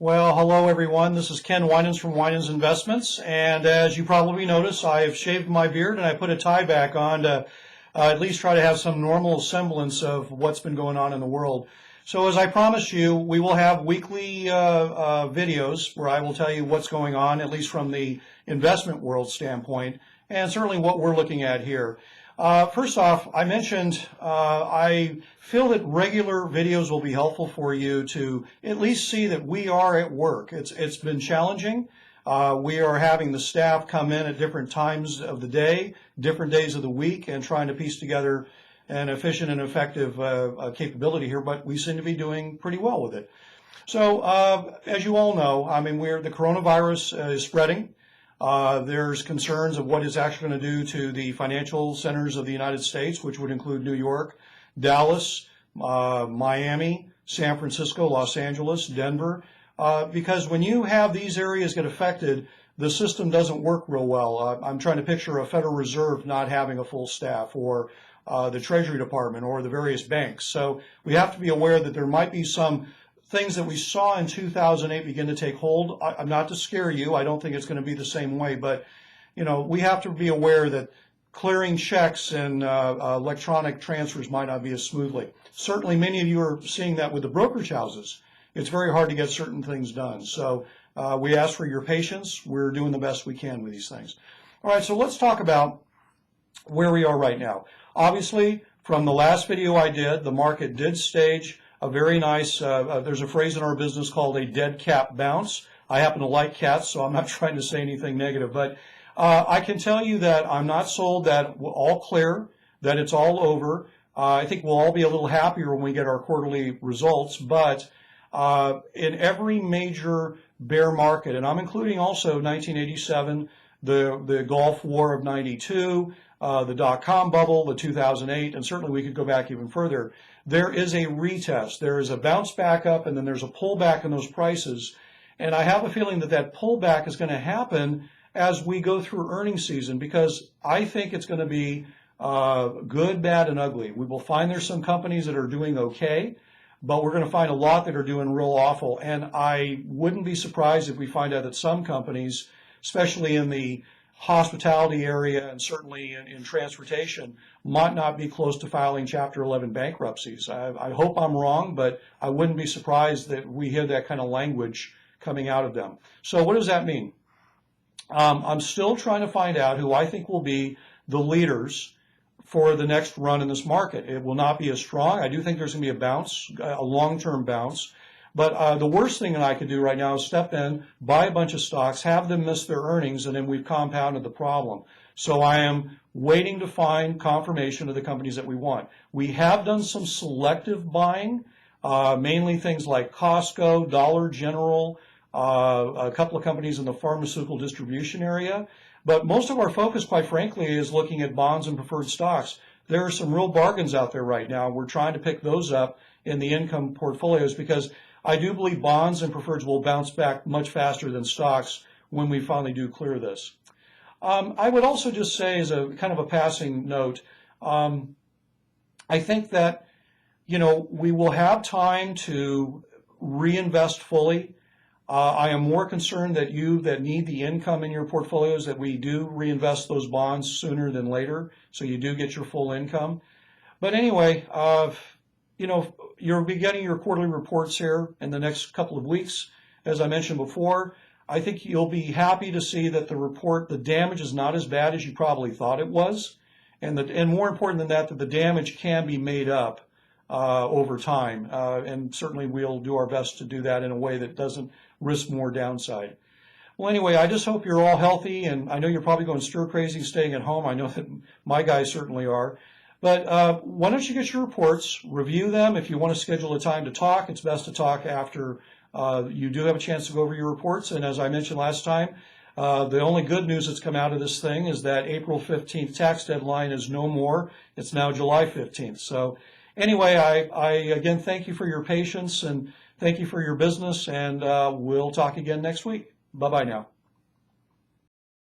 Well, hello everyone. This is Ken Winans from Winans Investments, and as you probably noticed, I have shaved my beard and I put a tie back on to at least try to have some normal semblance of what's been going on in the world. So as I promised you, we will have weekly videos where I will tell you what's going on, at least from the investment world standpoint, and certainly what we're looking at here. First off, I mentioned I feel that regular videos will be helpful for you to at least see that we are at work. It's been challenging. We are having the staff come in at different times of the day, different days of the week, and trying to piece together an efficient and effective capability here, but we seem to be doing pretty well with it. So as you all know, I mean, the coronavirus is spreading. There's concerns of what it's actually going to do to the financial centers of the United States, which would include New York, Dallas, Miami, San Francisco, Los Angeles, Denver, because when you have these areas get affected, the system doesn't work real well. I'm trying to picture a Federal Reserve not having a full staff, or the Treasury Department, or the various banks. So we have to be aware that there might be some things that we saw in 2008 begin to take hold. I'm not to scare you. I don't think it's going to be the same way, but we have to be aware that clearing checks and electronic transfers might not be as smoothly. Certainly, many of you are seeing that with the brokerage houses. It's very hard to get certain things done. So we ask for your patience. We're doing the best we can with these things. All right, so let's talk about where we are right now. Obviously, from the last video I did, the market did stage a very nice, there's a phrase in our business called a dead cat bounce. I happen to like cats, so I'm not trying to say anything negative, but I can tell you that I'm not sold that we're all clear, that it's all over. I think we'll all be a little happier when we get our quarterly results, but in every major bear market, and I'm including also 1987, the Gulf War of 92, the dot-com bubble, the 2008, and certainly we could go back even further. There is a retest. There is a bounce back up, and then there's a pullback in those prices. And I have a feeling that that pullback is going to happen as we go through earnings season, because I think it's going to be good, bad, and ugly. We will find there's some companies that are doing okay, but we're going to find a lot that are doing real awful. And I wouldn't be surprised if we find out that some companies, especially in the hospitality area and certainly in transportation, might not be close to filing Chapter 11 bankruptcies. I hope I'm wrong, but I wouldn't be surprised that we hear that kind of language coming out of them. So what does that mean? I'm still trying to find out who I think will be the leaders for the next run in this market. It will not be as strong. I do think there's going to be a bounce, a long-term bounce. But the worst thing that I could do right now is step in, buy a bunch of stocks, have them miss their earnings, and then we've compounded the problem. So I am waiting to find confirmation of the companies that we want. We have done some selective buying, mainly things like Costco, Dollar General, a couple of companies in the pharmaceutical distribution area. But most of our focus, quite frankly, is looking at bonds and preferred stocks. There are some real bargains out there right now. We're trying to pick those up in the income portfolios, because I do believe bonds and preferreds will bounce back much faster than stocks when we finally do clear this. I would also just say, as a kind of a passing note, I think that we will have time to reinvest fully. I am more concerned that you that need the income in your portfolios, that we do reinvest those bonds sooner than later, so you do get your full income. But anyway, you'll be getting your quarterly reports here in the next couple of weeks. As I mentioned before, I think you'll be happy to see that the damage is not as bad as you probably thought it was. And more important than that the damage can be made up over time. And certainly we'll do our best to do that in a way that doesn't risk more downside. Well, anyway, I just hope you're all healthy, and I know you're probably going stir crazy staying at home. I know that my guys certainly are. But why don't you get your reports, review them. If you want to schedule a time to talk, it's best to talk after you do have a chance to go over your reports. And as I mentioned last time, the only good news that's come out of this thing is that April 15th tax deadline is no more. It's now July 15th. So anyway, I again thank you for your patience and thank you for your business, and we'll talk again next week. Bye-bye now.